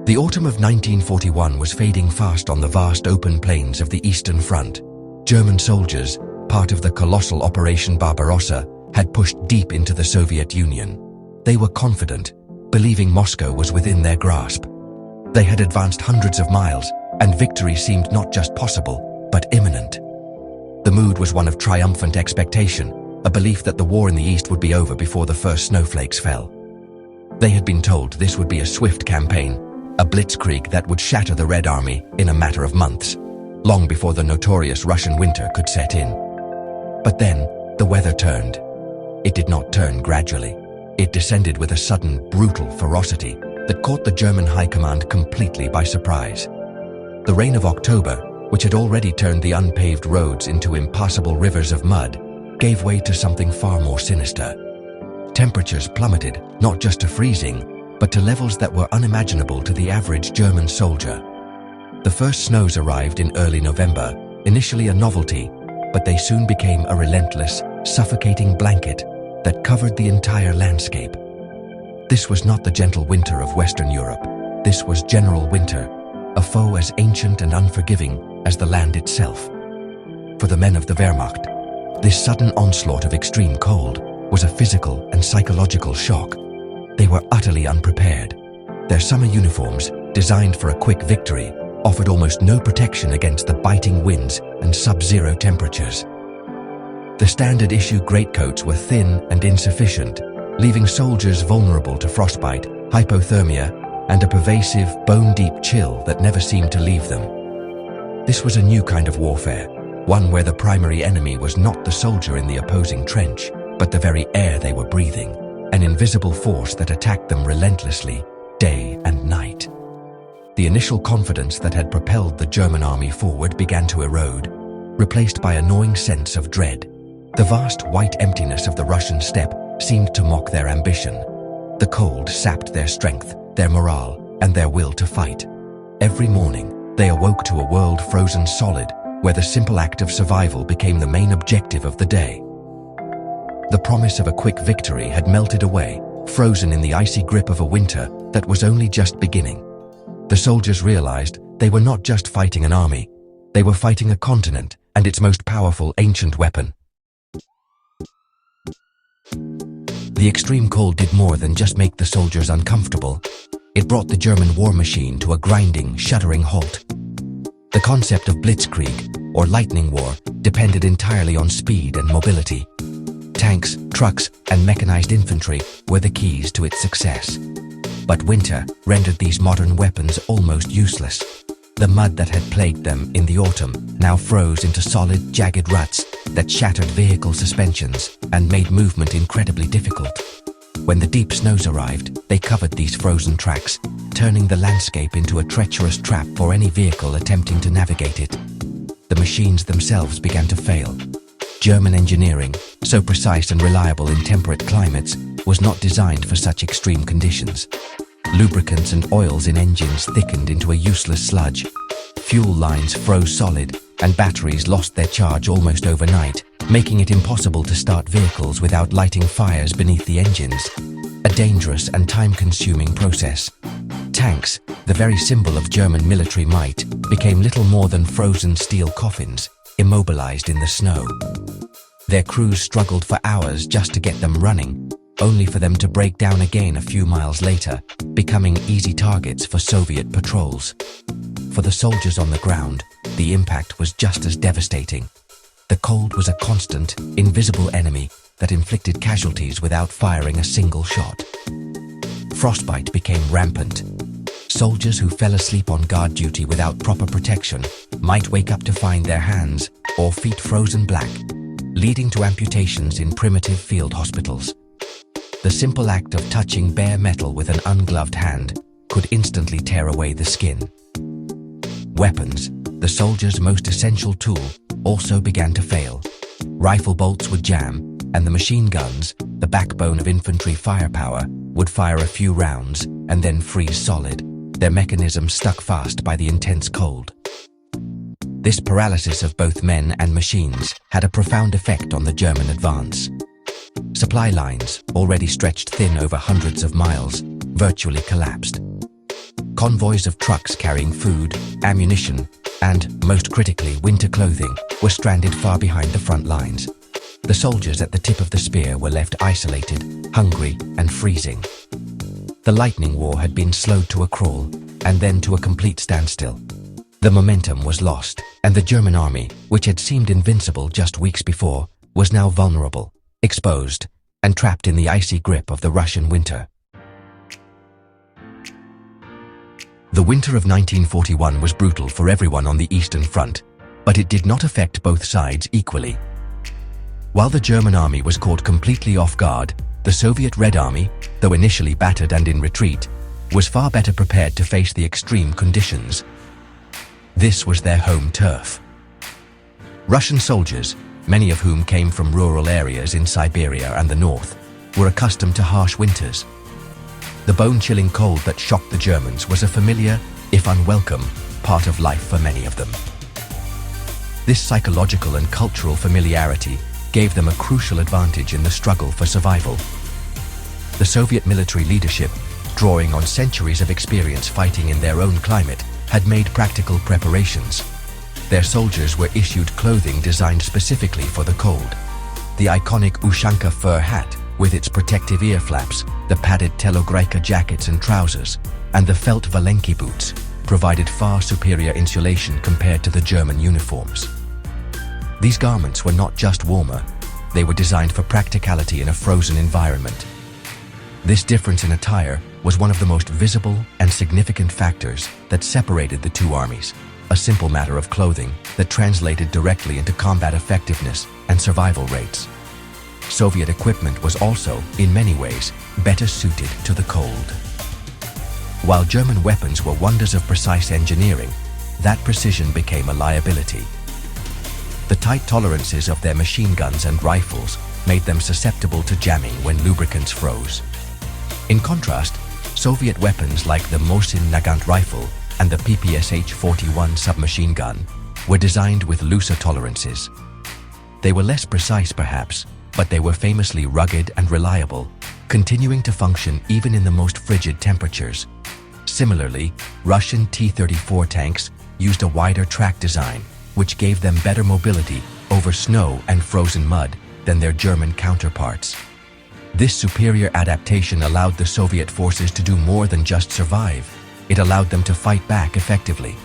The autumn of 1941 was fading fast on the vast open plains of the Eastern Front. German soldiers, part of the colossal Operation Barbarossa, had pushed deep into the Soviet Union. They were confident, believing Moscow was within their grasp. They had advanced hundreds of miles, and victory seemed not just possible, but imminent. The mood was one of triumphant expectation, a belief that the war in the East would be over before the first snowflakes fell. They had been told this would be a swift campaign, a blitzkrieg that would shatter the Red Army in a matter of months, long before the notorious Russian winter could set in. But then, the weather turned. It did not turn gradually. It descended with a sudden, brutal ferocity that caught the German high command completely by surprise. The rain of October, which had already turned the unpaved roads into impassable rivers of mud, gave way to something far more sinister. Temperatures plummeted, not just to freezing, but to levels that were unimaginable to the average German soldier. The first snows arrived in early November, initially a novelty, but they soon became a relentless, suffocating blanket that covered the entire landscape. This was not the gentle winter of Western Europe. This was general winter, a foe as ancient and unforgiving as the land itself. For the men of the Wehrmacht, this sudden onslaught of extreme cold was a physical and psychological shock. They were utterly unprepared. Their summer uniforms, designed for a quick victory, offered almost no protection against the biting winds and sub-zero temperatures. The standard-issue greatcoats were thin and insufficient, leaving soldiers vulnerable to frostbite, hypothermia, and a pervasive, bone-deep chill that never seemed to leave them. This was a new kind of warfare, one where the primary enemy was not the soldier in the opposing trench, but the very air they were breathing, an invisible force that attacked them relentlessly, day and night. The initial confidence that had propelled the German army forward began to erode, replaced by a gnawing sense of dread. The vast white emptiness of the Russian steppe seemed to mock their ambition. The cold sapped their strength, their morale, and their will to fight. Every morning, they awoke to a world frozen solid, where the simple act of survival became the main objective of the day. The promise of a quick victory had melted away, frozen in the icy grip of a winter that was only just beginning. The soldiers realized they were not just fighting an army, they were fighting a continent and its most powerful ancient weapon. The extreme cold did more than just make the soldiers uncomfortable. It brought the German war machine to a grinding, shuddering halt. The concept of blitzkrieg, or lightning war, depended entirely on speed and mobility. Tanks, trucks, and mechanized infantry were the keys to its success. But winter rendered these modern weapons almost useless. The mud that had plagued them in the autumn now froze into solid, jagged ruts that shattered vehicle suspensions and made movement incredibly difficult. When the deep snows arrived, they covered these frozen tracks, turning the landscape into a treacherous trap for any vehicle attempting to navigate it. The machines themselves began to fail. German engineering, so precise and reliable in temperate climates, was not designed for such extreme conditions. Lubricants and oils in engines thickened into a useless sludge. Fuel lines froze solid, and batteries lost their charge almost overnight, making it impossible to start vehicles without lighting fires beneath the engines. A dangerous and time-consuming process. Tanks, the very symbol of German military might, became little more than frozen steel coffins, immobilized in the snow. Their crews struggled for hours just to get them running, only for them to break down again a few miles later, becoming easy targets for Soviet patrols. For the soldiers on the ground, the impact was just as devastating. The cold was a constant, invisible enemy that inflicted casualties without firing a single shot. Frostbite became rampant. Soldiers who fell asleep on guard duty without proper protection might wake up to find their hands or feet frozen black, leading to amputations in primitive field hospitals. The simple act of touching bare metal with an ungloved hand could instantly tear away the skin. Weapons, the soldier's most essential tool, also began to fail. Rifle bolts would jam, and the machine guns, the backbone of infantry firepower, would fire a few rounds and then freeze solid, their mechanisms stuck fast by the intense cold. This paralysis of both men and machines had a profound effect on the German advance. Supply lines, already stretched thin over hundreds of miles, virtually collapsed. Convoys of trucks carrying food, ammunition, and, most critically, winter clothing, were stranded far behind the front lines. The soldiers at the tip of the spear were left isolated, hungry, and freezing. The lightning war had been slowed to a crawl, and then to a complete standstill. The momentum was lost, and the German army, which had seemed invincible just weeks before, was now vulnerable, exposed, and trapped in the icy grip of the Russian winter. The winter of 1941 was brutal for everyone on the Eastern Front, but it did not affect both sides equally. While the German army was caught completely off guard, the Soviet Red Army, though initially battered and in retreat, was far better prepared to face the extreme conditions. This was their home turf. Russian soldiers, many of whom came from rural areas in Siberia and the north, were accustomed to harsh winters. The bone-chilling cold that shocked the Germans was a familiar, if unwelcome, part of life for many of them. This psychological and cultural familiarity gave them a crucial advantage in the struggle for survival. The Soviet military leadership, drawing on centuries of experience fighting in their own climate, had made practical preparations. Their soldiers were issued clothing designed specifically for the cold. The iconic Ushanka fur hat, with its protective ear flaps, the padded Telogreika jackets and trousers, and the felt Valenki boots, provided far superior insulation compared to the German uniforms. These garments were not just warmer, they were designed for practicality in a frozen environment. This difference in attire was one of the most visible and significant factors that separated the two armies, a simple matter of clothing that translated directly into combat effectiveness and survival rates. Soviet equipment was also, in many ways, better suited to the cold. While German weapons were wonders of precise engineering, that precision became a liability. The tight tolerances of their machine guns and rifles made them susceptible to jamming when lubricants froze. In contrast, Soviet weapons like the Mosin Nagant rifle and the PPSH-41 submachine gun were designed with looser tolerances. They were less precise perhaps, but they were famously rugged and reliable, continuing to function even in the most frigid temperatures. Similarly, Russian T-34 tanks used a wider track design, which gave them better mobility over snow and frozen mud than their German counterparts. This superior adaptation allowed the Soviet forces to do more than just survive. It allowed them to fight back effectively.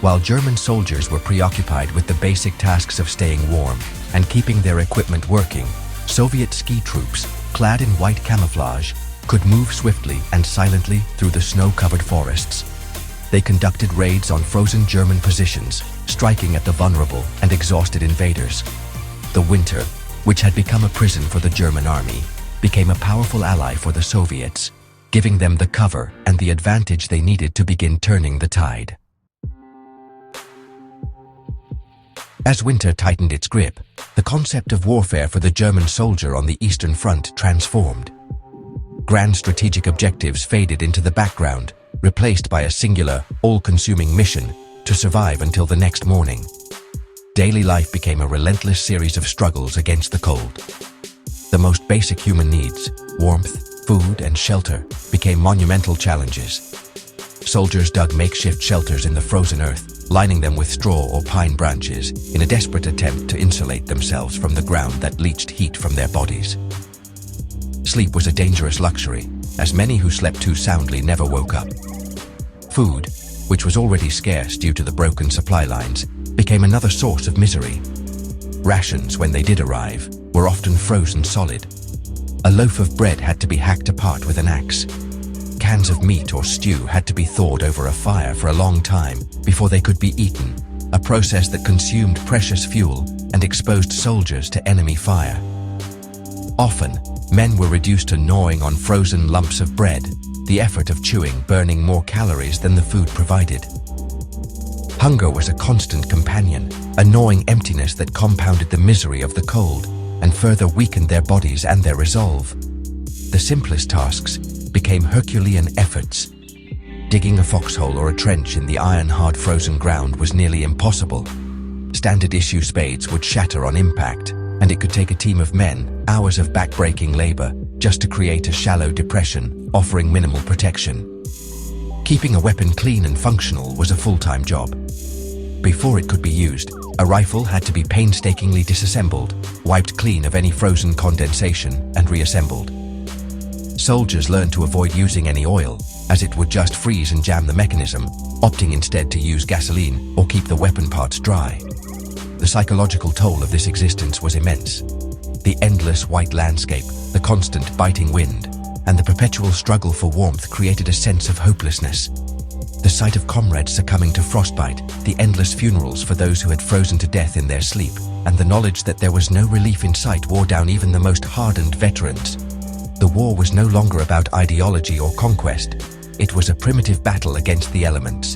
While German soldiers were preoccupied with the basic tasks of staying warm and keeping their equipment working, Soviet ski troops, clad in white camouflage, could move swiftly and silently through the snow-covered forests. They conducted raids on frozen German positions, striking at the vulnerable and exhausted invaders. The winter, which had become a prison for the German army, became a powerful ally for the Soviets, giving them the cover and the advantage they needed to begin turning the tide. As winter tightened its grip, the concept of warfare for the German soldier on the Eastern Front transformed. Grand strategic objectives faded into the background, replaced by a singular, all-consuming mission to survive until the next morning. Daily life became a relentless series of struggles against the cold. The most basic human needs, warmth, food, and shelter, became monumental challenges. Soldiers dug makeshift shelters in the frozen earth, lining them with straw or pine branches in a desperate attempt to insulate themselves from the ground that leached heat from their bodies. Sleep was a dangerous luxury, as many who slept too soundly never woke up. Food, which was already scarce due to the broken supply lines, became another source of misery. Rations, when they did arrive, were often frozen solid. A loaf of bread had to be hacked apart with an axe. Cans of meat or stew had to be thawed over a fire for a long time before they could be eaten, a process that consumed precious fuel and exposed soldiers to enemy fire. Often, men were reduced to gnawing on frozen lumps of bread, the effort of chewing burning more calories than the food provided. Hunger was a constant companion, a gnawing emptiness that compounded the misery of the cold and further weakened their bodies and their resolve. The simplest tasks became Herculean efforts. Digging a foxhole or a trench in the iron-hard frozen ground was nearly impossible. Standard-issue spades would shatter on impact, and it could take a team of men hours of back-breaking labor just to create a shallow depression offering minimal protection. Keeping a weapon clean and functional was a full-time job. Before it could be used, a rifle had to be painstakingly disassembled, wiped clean of any frozen condensation, and reassembled. Soldiers learned to avoid using any oil, as it would just freeze and jam the mechanism, opting instead to use gasoline or keep the weapon parts dry. The psychological toll of this existence was immense. The endless white landscape, the constant biting wind, and the perpetual struggle for warmth created a sense of hopelessness. The sight of comrades succumbing to frostbite, the endless funerals for those who had frozen to death in their sleep, and the knowledge that there was no relief in sight wore down even the most hardened veterans. The war was no longer about ideology or conquest. It was a primitive battle against the elements.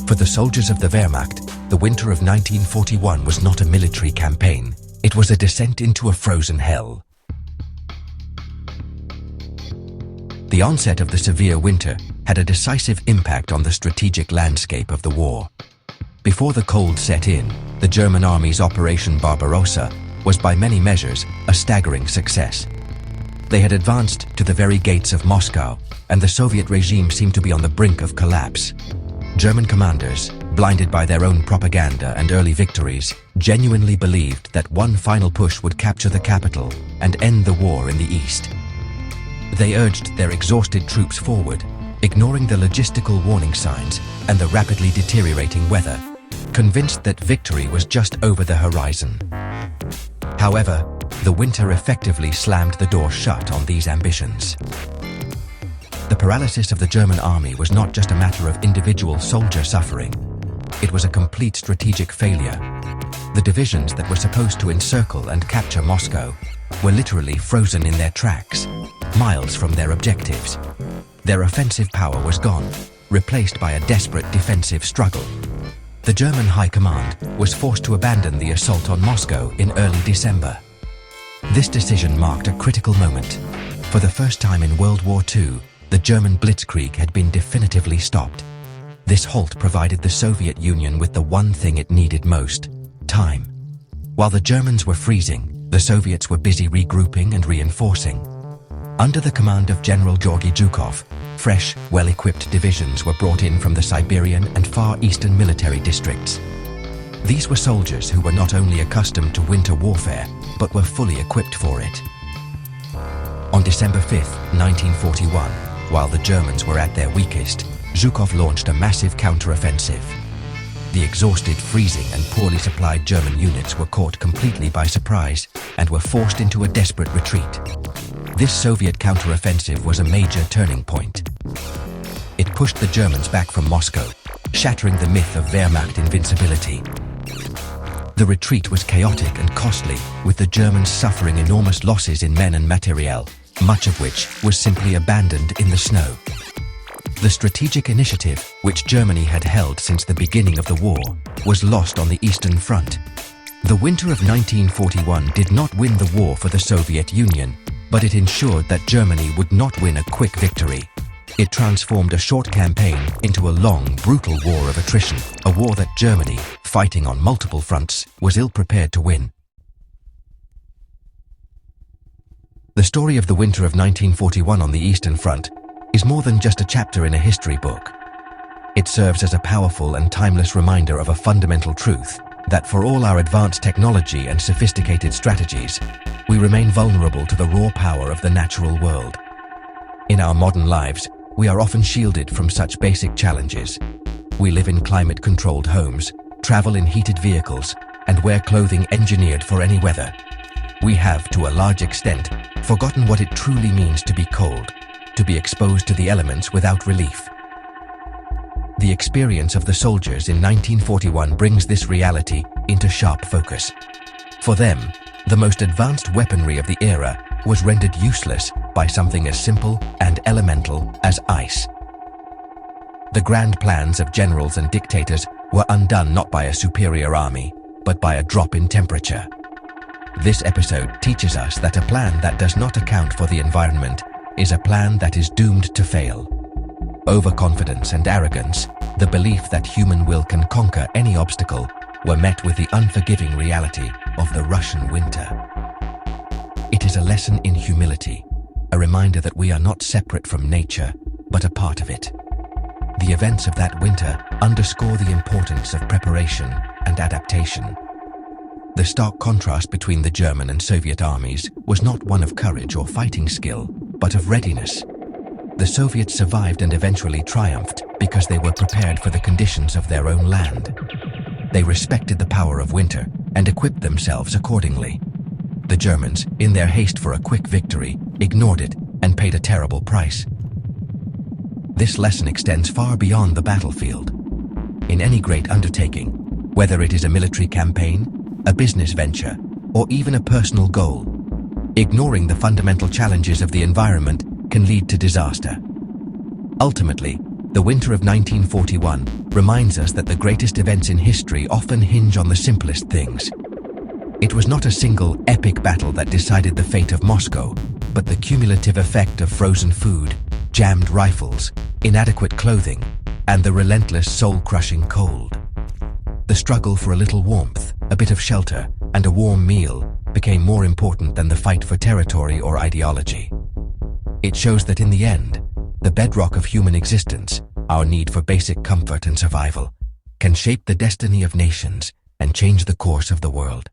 For the soldiers of the Wehrmacht, the winter of 1941 was not a military campaign. It was a descent into a frozen hell. The onset of the severe winter had a decisive impact on the strategic landscape of the war. Before the cold set in, the German army's Operation Barbarossa was by many measures a staggering success. They had advanced to the very gates of Moscow, and the Soviet regime seemed to be on the brink of collapse. German commanders, blinded by their own propaganda and early victories, genuinely believed that one final push would capture the capital and end the war in the east. They urged their exhausted troops forward, ignoring the logistical warning signs and the rapidly deteriorating weather, convinced that victory was just over the horizon. However, the winter effectively slammed the door shut on these ambitions. The paralysis of the German army was not just a matter of individual soldier suffering. It was a complete strategic failure. The divisions that were supposed to encircle and capture Moscow were literally frozen in their tracks, miles from their objectives. Their offensive power was gone, replaced by a desperate defensive struggle. The German High Command was forced to abandon the assault on Moscow in early December. This decision marked a critical moment. For the first time in World War II, the German blitzkrieg had been definitively stopped. This halt provided the Soviet Union with the one thing it needed most: time. While the Germans were freezing, the Soviets were busy regrouping and reinforcing. Under the command of General Georgy Zhukov, fresh, well-equipped divisions were brought in from the Siberian and Far Eastern military districts. These were soldiers who were not only accustomed to winter warfare, but were fully equipped for it. On December 5, 1941, while the Germans were at their weakest, Zhukov launched a massive counter-offensive. The exhausted, freezing and poorly supplied German units were caught completely by surprise and were forced into a desperate retreat. This Soviet counter-offensive was a major turning point. It pushed the Germans back from Moscow, shattering the myth of Wehrmacht invincibility. The retreat was chaotic and costly, with the Germans suffering enormous losses in men and materiel, much of which was simply abandoned in the snow. The strategic initiative, which Germany had held since the beginning of the war, was lost on the Eastern Front. The winter of 1941 did not win the war for the Soviet Union, but it ensured that Germany would not win a quick victory. It transformed a short campaign into a long, brutal war of attrition, a war that Germany, fighting on multiple fronts, was ill-prepared to win. The story of the winter of 1941 on the Eastern Front is more than just a chapter in a history book. It serves as a powerful and timeless reminder of a fundamental truth, that for all our advanced technology and sophisticated strategies, we remain vulnerable to the raw power of the natural world. In our modern lives, we are often shielded from such basic challenges. We live in climate-controlled homes, travel in heated vehicles, and wear clothing engineered for any weather. We have, to a large extent, forgotten what it truly means to be cold, to be exposed to the elements without relief. The experience of the soldiers in 1941 brings this reality into sharp focus. For them, the most advanced weaponry of the era was rendered useless by something as simple and elemental as ice. The grand plans of generals and dictators were undone not by a superior army, but by a drop in temperature. This episode teaches us that a plan that does not account for the environment is a plan that is doomed to fail. Overconfidence and arrogance, the belief that human will can conquer any obstacle, were met with the unforgiving reality of the Russian winter. It is a lesson in humility, a reminder that we are not separate from nature, but a part of it. The events of that winter underscore the importance of preparation and adaptation. The stark contrast between the German and Soviet armies was not one of courage or fighting skill, but of readiness. The Soviets survived and eventually triumphed because they were prepared for the conditions of their own land. They respected the power of winter and equipped themselves accordingly. The Germans, in their haste for a quick victory, ignored it and paid a terrible price. This lesson extends far beyond the battlefield. In any great undertaking, whether it is a military campaign, a business venture, or even a personal goal, ignoring the fundamental challenges of the environment can lead to disaster. Ultimately, the winter of 1941 reminds us that the greatest events in history often hinge on the simplest things. It was not a single epic battle that decided the fate of Moscow, but the cumulative effect of frozen food, jammed rifles, inadequate clothing, and the relentless soul-crushing cold. The struggle for a little warmth, a bit of shelter, and a warm meal became more important than the fight for territory or ideology. It shows that in the end, the bedrock of human existence, our need for basic comfort and survival, can shape the destiny of nations and change the course of the world.